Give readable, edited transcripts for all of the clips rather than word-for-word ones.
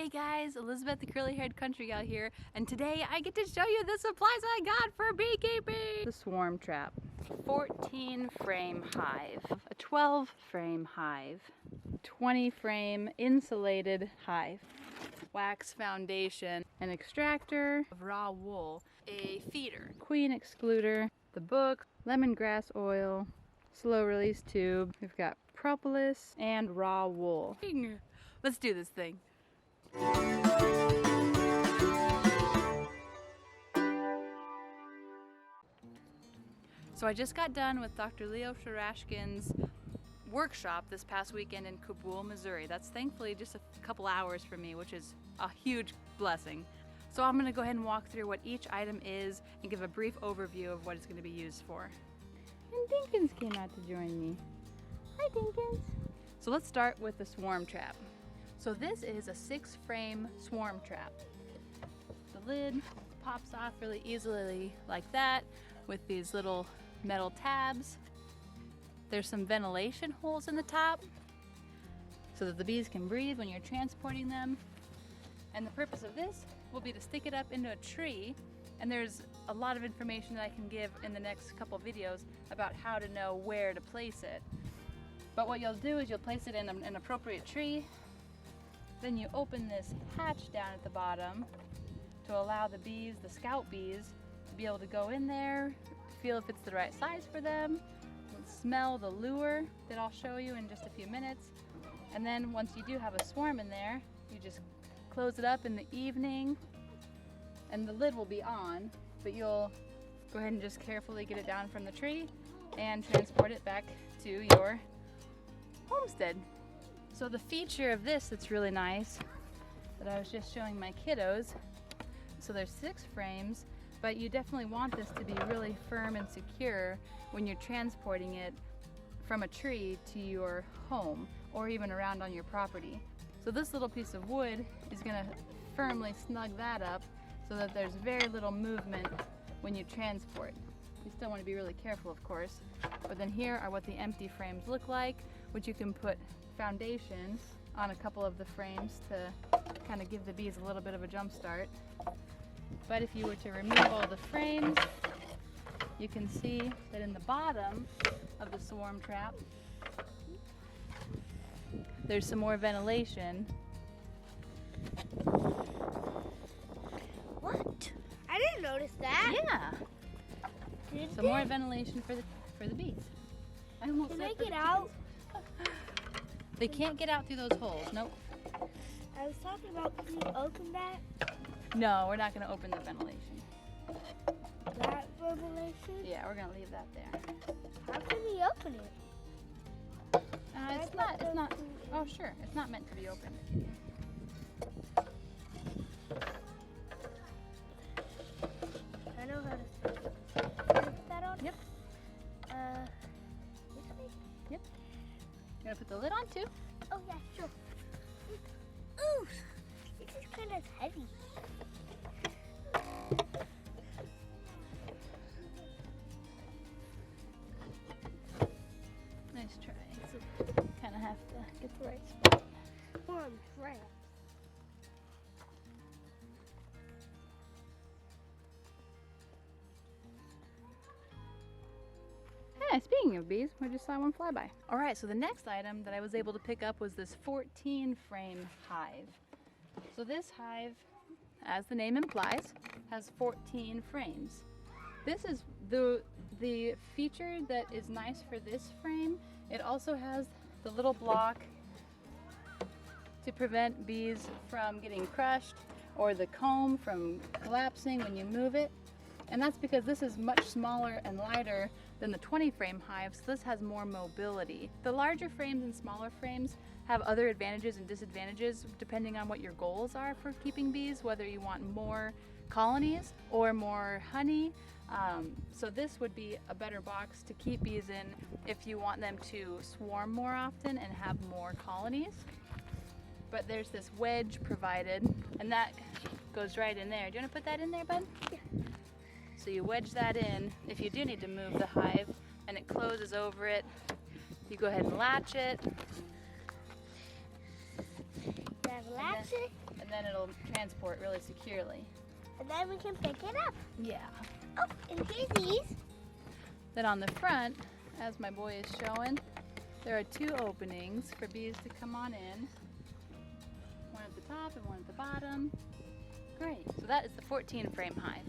Hey guys, Elizabeth the curly-haired country gal here, and today I get to show you the supplies I got for beekeeping. The swarm trap, 14 frame hive, a 12 frame hive, 20 frame insulated hive, wax foundation, an extractor of raw wool, a feeder, queen excluder, the book, lemongrass oil, slow release tube. We've got propolis and raw wool. Let's do this thing. So I just got done with Dr. Leo SHARASHKIN's workshop this past weekend in Kabul, Missouri. That's thankfully just a couple hours for me, which is a huge blessing. So I'm going to go ahead and walk through what each item is and give a brief overview of what it's going to be used for. And Dinkins came out to join me. Hi Dinkins! So let's start with the swarm trap. So this is a 6-frame swarm trap. The lid pops off really easily like that with these little metal tabs. There's some ventilation holes in the top so that the bees can breathe when you're transporting them. And the purpose of this will be to stick it up into a tree, and there's a lot of information that I can give in the next couple videos about how to know where to place it. But what you'll do is you'll place it in an appropriate tree. Then you open this hatch down at the bottom to allow the bees, the scout bees, to be able to go in there, feel if it's the right size for them, smell the lure that I'll show you in just a few minutes. And then once you do have a swarm in there, you just close it up in the evening and the lid will be on, but you'll go ahead and just carefully get it down from the tree and transport it back to your homestead. So the feature of this that's really nice that I was just showing my kiddos, so there's 6 frames, but you definitely want this to be really firm and secure when you're transporting it from a tree to your home or even around on your property. So this little piece of wood is going to firmly snug that up so that there's very little movement when you transport. You still want to be really careful, of course, but then here are what the empty frames look like, which you can put foundation on a couple of the frames to kind of give the bees a little bit of a jump start. But if you were to remove all the frames, you can see that in the bottom of the swarm trap there's some more ventilation. What? I didn't notice that. Yeah. Some more ventilation for the bees. I almost Can said they for the get out? They can't get out through those holes. Nope. I was talking about, can you open that? No, we're not going to open the ventilation. That ventilation? Yeah, we're going to leave that there. How can we open it? It's not, oh sure, it's not meant to be opened. I know how to put that on? Yep. This way? Yep. You going to put the lid on too? Oh yeah, sure. Ooh, this is kind of heavy. Nice try. So kind of have to get the right spot. One trap. Yeah, speaking of bees, we just saw one fly by. All right, so the next item that I was able to pick up was this 14 frame hive. So this hive, as the name implies, has 14 frames. This is the feature that is nice for this frame. It also has the little block to prevent bees from getting crushed or the comb from collapsing when you move it. And that's because this is much smaller and lighter than the 20 frame hive, so this has more mobility. The larger frames and smaller frames have other advantages and disadvantages depending on what your goals are for keeping bees, whether you want more colonies or more honey. So this would be a better box to keep bees in if you want them to swarm more often and have more colonies. But there's this wedge provided, and that goes right in there. Do you want to put that in there, bud? Yeah. So you wedge that in if you do need to move the hive, and it closes over it. You go ahead and latch it. Latch it? and then it'll transport really securely. And then we can pick it up. Yeah. Oh, and here's these. Then on the front, as my boy is showing, there are 2 openings for bees to come on in. One at the top and one at the bottom. Great. So that is the 14 frame hive.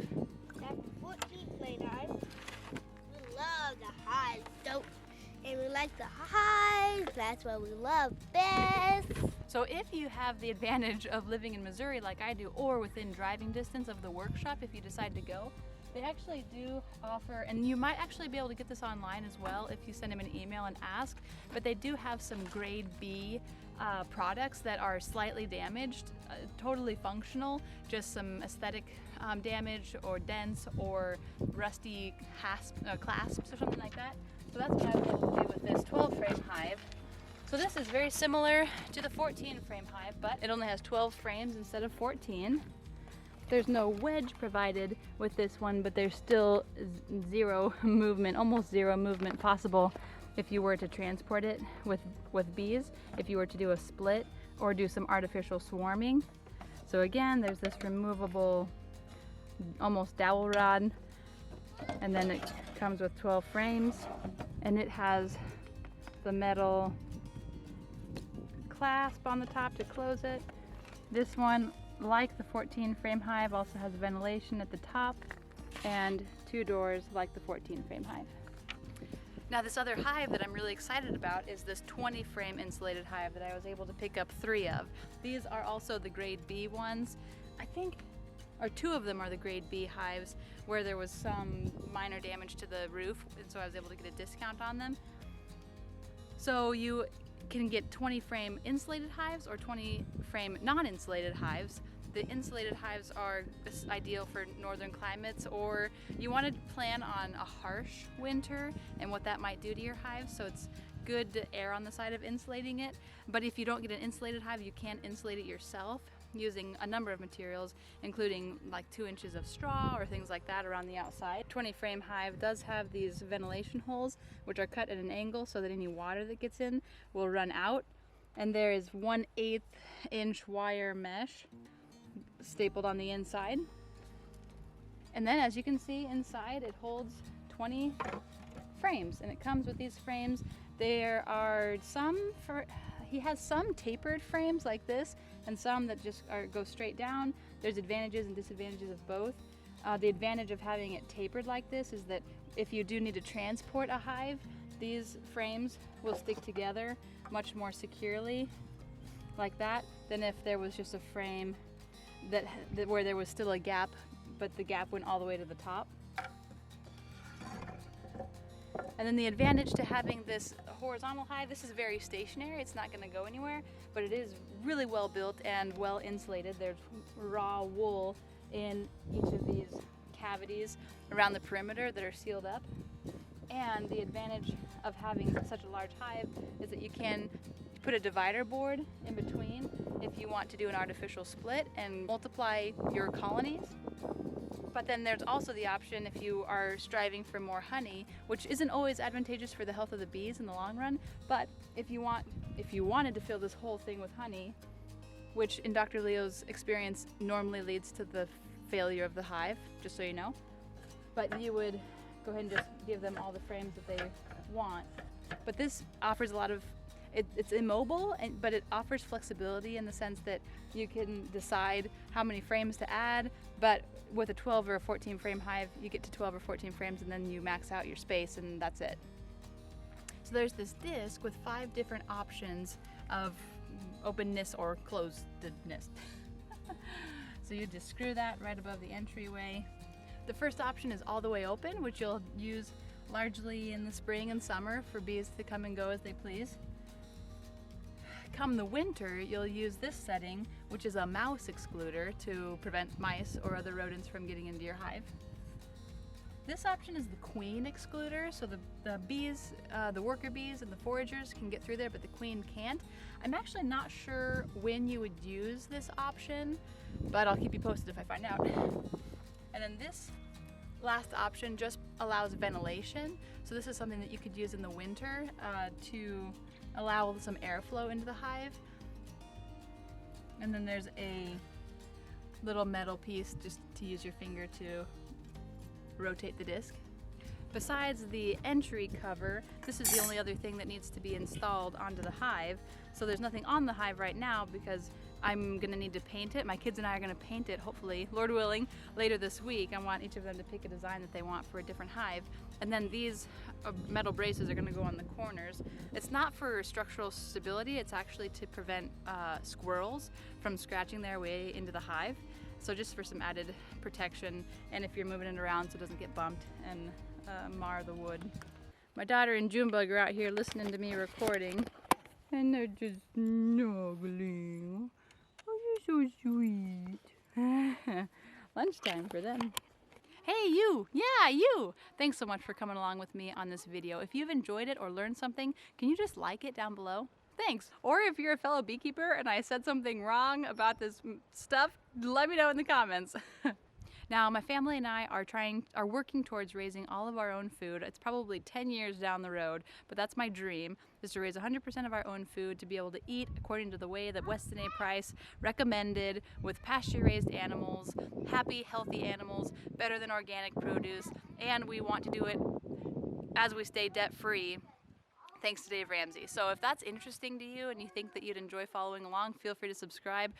That's the 14th lane hive. We love the hives, don't we? And we like the hives. That's what we love best. So if you have the advantage of living in Missouri like I do, or within driving distance of the workshop if you decide to go, they actually do offer, and you might actually be able to get this online as well if you send them an email and ask, but they do have some grade B products that are slightly damaged, totally functional, just some aesthetic damage or dents or rusty clasps or something like that. So that's what I was able to do with this 12 frame hive. So this is very similar to the 14 frame hive, but it only has 12 frames instead of 14. There's no wedge provided with this one, but there's still zero movement, almost zero movement possible if you were to transport it with bees, if you were to do a split or do some artificial swarming. So again, there's this removable, almost dowel rod, and then it comes with 12 frames, and it has the metal clasp on the top to close it. This one, like the 14 frame hive, also has ventilation at the top and 2 doors like the 14 frame hive. Now this other hive that I'm really excited about is this 20 frame insulated hive that I was able to pick up 3 of. These are also the grade B ones. I think, or 2 of them are the grade B hives where there was some minor damage to the roof, and so I was able to get a discount on them. So you can get 20 frame insulated hives or 20 frame non-insulated hives. The insulated hives are ideal for northern climates, or you want to plan on a harsh winter and what that might do to your hives, so it's good to err on the side of insulating it. But if you don't get an insulated hive, you can insulate it yourself using a number of materials, including like 2 inches of straw or things like that around the outside. 20 frame hive does have these ventilation holes, which are cut at an angle so that any water that gets in will run out. And there is 1/8 inch wire mesh stapled on the inside. And then as you can see inside, it holds 20 frames, and it comes with these frames. There are he has some tapered frames like this, and some that just go straight down. There's advantages and disadvantages of both. The advantage of having it tapered like this is that if you do need to transport a hive, these frames will stick together much more securely like that than if there was just a frame that where there was still a gap, but the gap went all the way to the top. And then the advantage to having this horizontal hive, this is very stationary, it's not going to go anywhere, but it is really well built and well insulated. There's raw wool in each of these cavities around the perimeter that are sealed up. And the advantage of having such a large hive is that you can put a divider board in between if you want to do an artificial split and multiply your colonies. But then there's also the option if you are striving for more honey, which isn't always advantageous for the health of the bees in the long run, but if you wanted to fill this whole thing with honey, which in Dr. Leo's experience normally leads to the failure of the hive, just so you know, but you would go ahead and just give them all the frames that they want. But this offers a lot of, it's immobile, but it offers flexibility in the sense that you can decide how many frames to add, but with a 12 or a 14 frame hive, you get to 12 or 14 frames and then you max out your space and that's it. So there's this disc with 5 different options of openness or closedness. So you just screw that right above the entryway. The first option is all the way open, which you'll use largely in the spring and summer for bees to come and go as they please. Come the winter, you'll use this setting, which is a mouse excluder to prevent mice or other rodents from getting into your hive. This option is the queen excluder, so the bees, the worker bees and the foragers can get through there, but the queen can't. I'm actually not sure when you would use this option, but I'll keep you posted if I find out. And then this last option just allows ventilation, so this is something that you could use in the winter to allow some airflow into the hive. And then there's a little metal piece just to use your finger to rotate the disc. Besides the entry cover, this is the only other thing that needs to be installed onto the hive. So there's nothing on the hive right now because I'm gonna need to paint it. My kids and I are gonna paint it, hopefully, Lord willing, later this week. I want each of them to pick a design that they want for a different hive. And then these metal braces are gonna go on the corners. It's not for structural stability, it's actually to prevent squirrels from scratching their way into the hive. So just for some added protection, and if you're moving it around so it doesn't get bumped and mar the wood. My daughter and Junebug are out here listening to me recording, and they're just snuggling. Oh, you're so sweet. Lunchtime for them. Hey, you! Yeah, you! Thanks so much for coming along with me on this video. If you've enjoyed it or learned something, can you just like it down below? Thanks. Or if you're a fellow beekeeper and I said something wrong about this stuff, let me know in the comments. Now, my family and I are working towards raising all of our own food. It's probably 10 years down the road, but that's my dream, is to raise 100% of our own food to be able to eat according to the way that Weston A. Price recommended, with pasture-raised animals, happy, healthy animals, better than organic produce, and we want to do it as we stay debt-free, thanks to Dave Ramsey. So if that's interesting to you and you think that you'd enjoy following along, feel free to subscribe.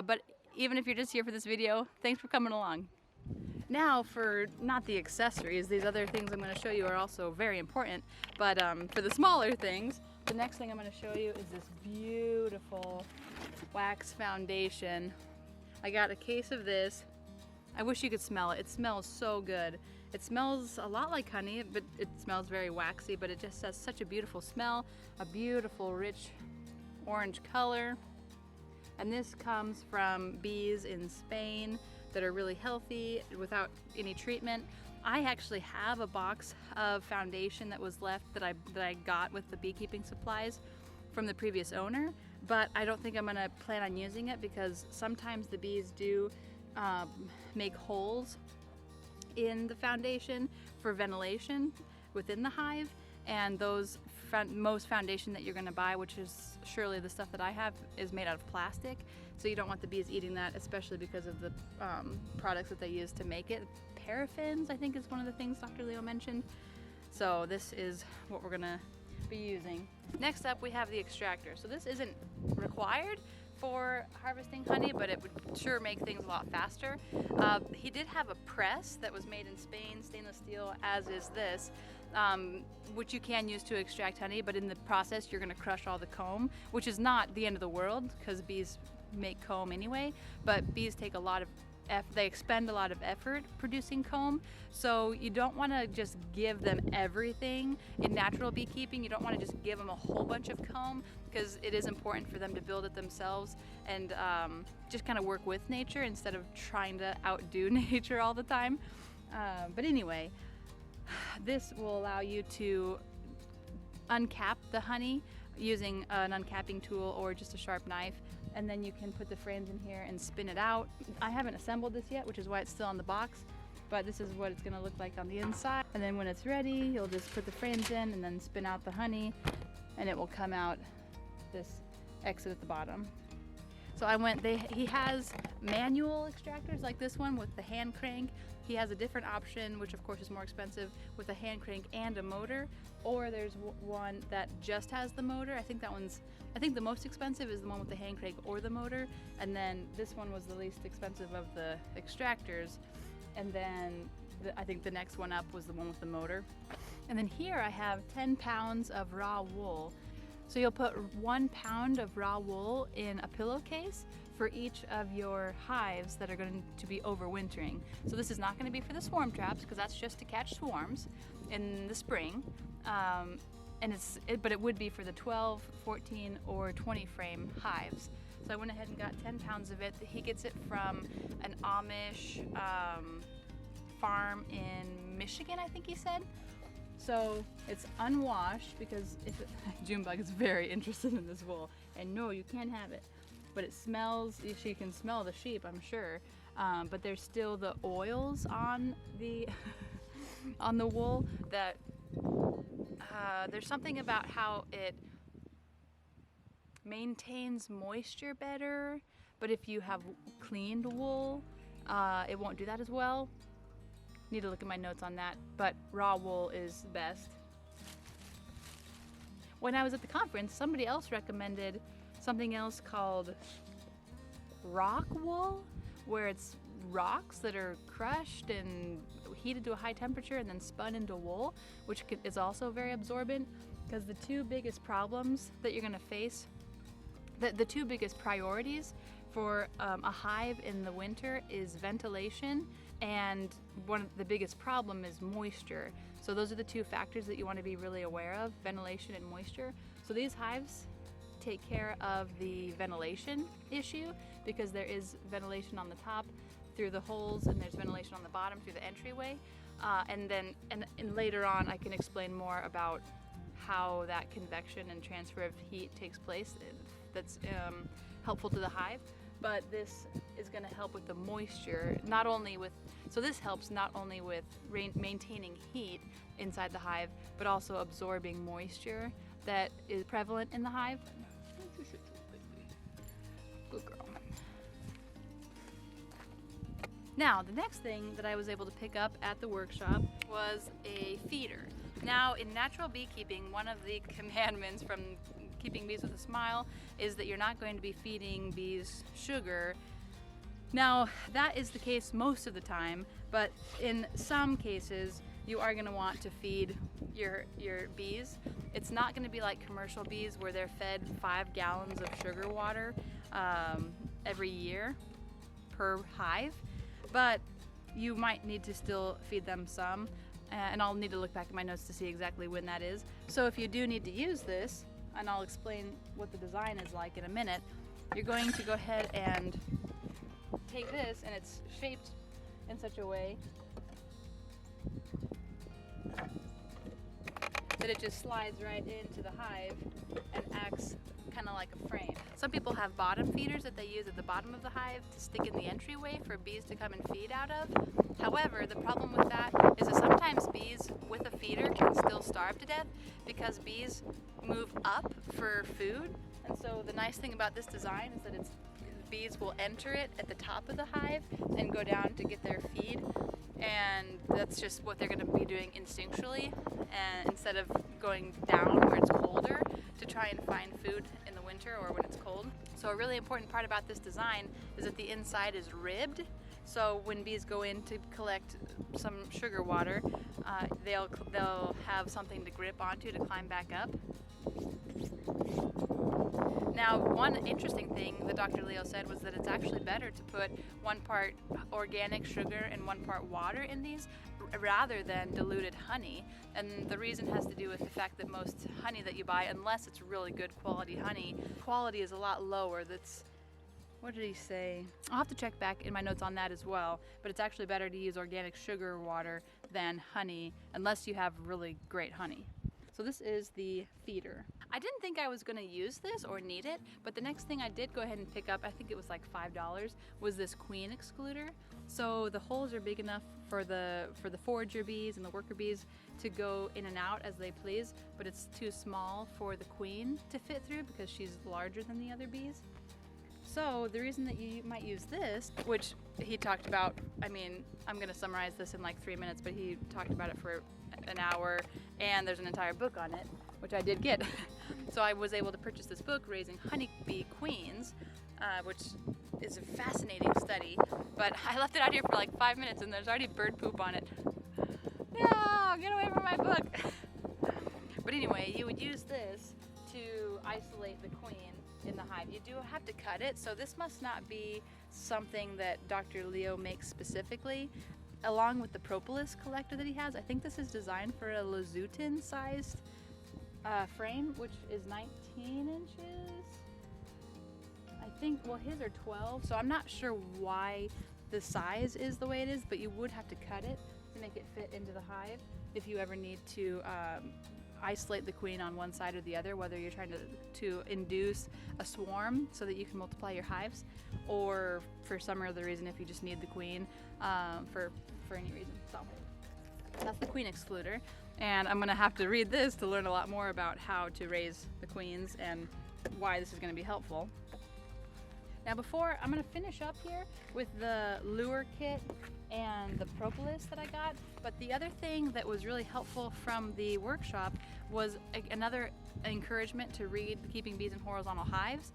But even if you're just here for this video, thanks for coming along. Now for not the accessories, these other things I'm going to show you are also very important, but for the smaller things, the next thing I'm going to show you is this beautiful wax foundation. I got a case of this. I wish you could smell it. It smells so good. It smells a lot like honey, but it smells very waxy, but it just has such a beautiful smell, a beautiful rich orange color. And this comes from bees in Spain that are really healthy without any treatment. I actually have a box of foundation that was left that I got with the beekeeping supplies from the previous owner, but I don't think I'm gonna plan on using it because sometimes the bees do make holes in the foundation for ventilation within the hive, and those most foundation that you're going to buy, which is surely the stuff that I have, is made out of plastic, so you don't want the bees eating that, especially because of the products that they use to make it. Paraffins, I think, is one of the things Dr. Leo mentioned. So this is what we're going to be using. Next up, we have the extractor. So this isn't required for harvesting honey, but it would sure make things a lot faster. He did have a press that was made in Spain, stainless steel, as is this, which you can use to extract honey, but in the process you're going to crush all the comb, which is not the end of the world because bees make comb anyway, but bees take a lot of they expend a lot of effort producing comb, so you don't want to just give them everything. In natural beekeeping, you don't want to just give them a whole bunch of comb, because it is important for them to build it themselves and just kind of work with nature instead of trying to outdo nature all the time. But anyway, this will allow you to uncap the honey using an uncapping tool or just a sharp knife, and then you can put the frames in here and spin it out. I haven't assembled this yet, which is why it's still on the box, but this is what it's going to look like on the inside. And then when it's ready, you'll just put the frames in and then spin out the honey, and it will come out this exit at the bottom. So he has manual extractors like this one with the hand crank. He has a different option, which of course is more expensive, with a hand crank and a motor, or there's one that just has the motor. I think the most expensive is the one with the hand crank or the motor, and then this one was the least expensive of the extractors, and then I think the next one up was the one with the motor. And then here I have 10 pounds of raw wool. So you'll put 1 pound of raw wool in a pillowcase for each of your hives that are going to be overwintering. So this is not going to be for the swarm traps, because that's just to catch swarms in the spring. But it would be for the 12, 14, or 20 frame hives. So I went ahead and got 10 pounds of it. He gets it from an Amish farm in Michigan, I think he said. So it's unwashed, because Junebug is very interested in this wool, and no, you can't have it. But it smells, she can smell the sheep, I'm sure. But there's still the oils on the on the wool that there's something about how it maintains moisture better, But if you have cleaned wool, it won't do that as well. Need to look at my notes on that, but raw wool is best. When I was at the conference, somebody else recommended something else called rock wool, where it's rocks that are crushed and heated to a high temperature and then spun into wool, which is also very absorbent. Because the two biggest problems that you're going to face, the two biggest priorities for a hive in the winter is ventilation, and one of the biggest problem is moisture. So those are the two factors that you want to be really aware of, ventilation and moisture. So these hives take care of the ventilation issue because there is ventilation on the top through the holes, and there's ventilation on the bottom through the entryway. And later on I can explain more about how that convection and transfer of heat takes place. That's helpful to the hive. But this is going to help with the moisture, so this helps not only with maintaining heat inside the hive, but also absorbing moisture that is prevalent in the hive. Good girl. Now, the next thing that I was able to pick up at the workshop was a feeder. Now, in natural beekeeping, one of the commandments from Keeping Bees with a Smile is that you're not going to be feeding bees sugar. Now, that is the case most of the time, but in some cases you are going to want to feed your bees. It's not going to be like commercial bees where they're fed 5 gallons of sugar water every year per hive, but you might need to still feed them some, and I'll need to look back at my notes to see exactly when that is. So if you do need to use this, and I'll explain what the design is like in a minute, you're going to go ahead and take this, and it's shaped in such a way that it just slides right into the hive and acts kind of like a frame. Some people have bottom feeders that they use at the bottom of the hive to stick in the entryway for bees to come and feed out of. However, the problem with that is that sometimes bees with a feeder can still starve to death because bees move up for food. And so the nice thing about this design is that bees will enter it at the top of the hive and go down to get their feed, and that's just what they're going to be doing instinctually, and instead of going down where it's colder to try and find food in the winter or when it's cold. So a really important part about this design is that the inside is ribbed, so when bees go in to collect some sugar water, they'll have something to grip onto to climb back up. Now, one interesting thing that Dr. Leo said was that it's actually better to put 1 part organic sugar and 1 part water in these rather than diluted honey. And the reason has to do with the fact that most honey that you buy, unless it's really good quality honey, quality is a lot lower. What did he say? I'll have to check back in my notes on that as well, but it's actually better to use organic sugar water than honey unless you have really great honey. So this is the feeder. I didn't think I was going to use this or need it, but the next thing I did go ahead and pick up, I think it was like $5, was this queen excluder. So the holes are big enough for the forager bees and the worker bees to go in and out as they please, but it's too small for the queen to fit through because she's larger than the other bees. So the reason that you might use this, which he talked about, I mean, I'm going to summarize this in like 3 minutes, but he talked about it for an hour, and there's an entire book on it, which I did get. So I was able to purchase this book, Raising Honeybee Queens, which is a fascinating study, but I left it out here for like 5 minutes and there's already bird poop on it. No, get away from my book. But anyway, you would use this to isolate the queen in the hive. You do have to cut it, so this must not be something that Dr. Leo makes specifically. Along with the propolis collector that he has, I think this is designed for a Lozutan sized frame, which is 19 inches. I think, well, his are 12, so I'm not sure why the size is the way it is, but you would have to cut it to make it fit into the hive if you ever need to isolate the queen on one side or the other, whether you're trying to induce a swarm so that you can multiply your hives, or for some other reason if you just need the queen for any reason. So that's the queen excluder, and I'm gonna have to read this to learn a lot more about how to raise the queens and why this is going to be helpful. Now before, I'm gonna finish up here with the lure kit and the propolis that I got, but the other thing that was really helpful from the workshop was another encouragement to read Keeping Bees in Horizontal Hives.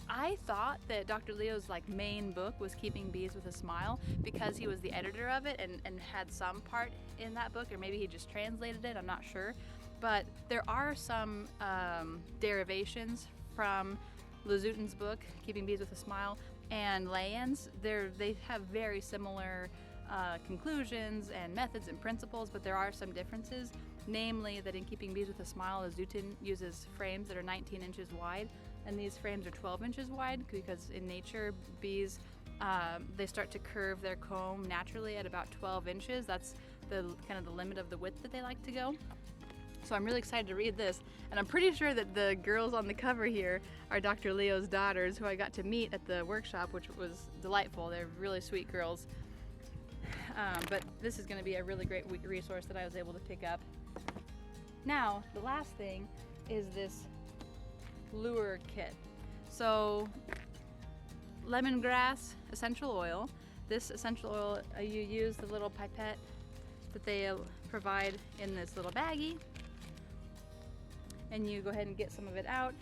I thought that Dr. Leo's main book was Keeping Bees with a Smile because he was the editor of it and had some part in that book, or maybe he just translated it, I'm not sure. But there are some derivations from Lezutin's book, Keeping Bees with a Smile, and Layens. They have very similar conclusions and methods and principles, but there are some differences. Namely, that in Keeping Bees with a Smile, Lezutin uses frames that are 19 inches wide, and these frames are 12 inches wide because in nature, bees, they start to curve their comb naturally at about 12 inches. That's the kind of the limit of the width that they like to go. So I'm really excited to read this, and I'm pretty sure that the girls on the cover here are Dr. Leo's daughters, who I got to meet at the workshop, which was delightful. They're really sweet girls. But this is going to be a really great resource that I was able to pick up. Now, the last thing is this lure kit. So, lemongrass essential oil. This essential oil, you use the little pipette that they provide in this little baggie, and you go ahead and get some of it out.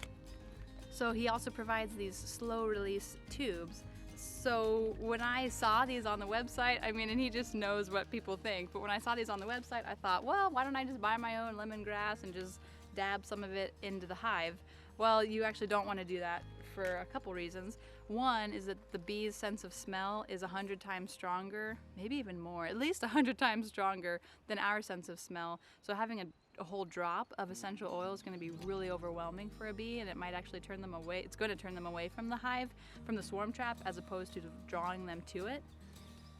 So he also provides these slow release tubes. So when I saw these on the website, I mean, and he just knows what people think, but when I saw these on the website, I thought, well, why don't I just buy my own lemongrass and just dab some of it into the hive? Well, you actually don't want to do that for a couple reasons. One is that the bee's sense of smell is 100 times stronger, maybe even more, at least 100 times stronger than our sense of smell. So having a whole drop of essential oil is going to be really overwhelming for a bee, and it might actually turn them away. It's going to turn them away from the hive, from the swarm trap, as opposed to drawing them to it.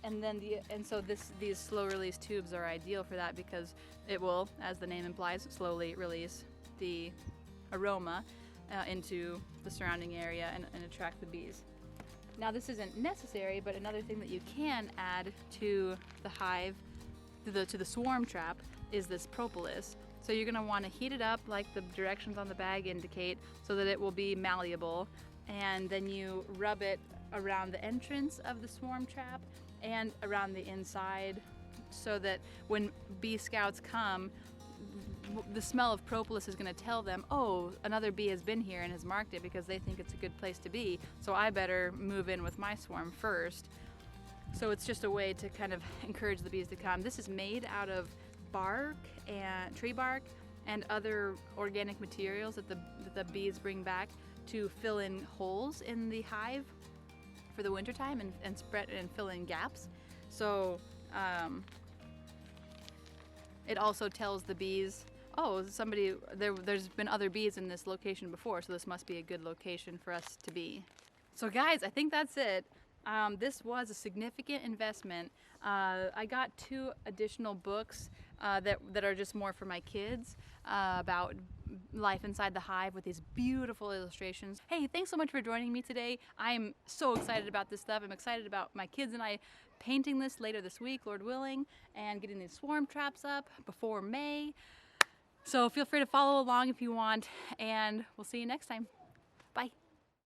And then these slow release tubes are ideal for that because it will, as the name implies, slowly release the aroma into the surrounding area and attract the bees. Now this isn't necessary, but another thing that you can add to the hive, to the swarm trap, is this propolis. So you're going to want to heat it up like the directions on the bag indicate so that it will be malleable, and then you rub it around the entrance of the swarm trap and around the inside so that when bee scouts come, the smell of propolis is going to tell them, oh, another bee has been here and has marked it because they think it's a good place to be, so I better move in with my swarm first. So it's just a way to kind of encourage the bees to come. This is made out of bark and tree bark and other organic materials that the bees bring back to fill in holes in the hive for the wintertime and spread and fill in gaps. So it also tells the bees, oh, there's been other bees in this location before, so this must be a good location for us to be. So guys, I think that's it. This was a significant investment. I got 2 additional books that are just more for my kids about life inside the hive with these beautiful illustrations. Hey, thanks so much for joining me today. I'm so excited about this stuff. I'm excited about my kids and I painting this later this week, Lord willing, and getting these swarm traps up before May. So feel free to follow along if you want, and we'll see you next time. Bye.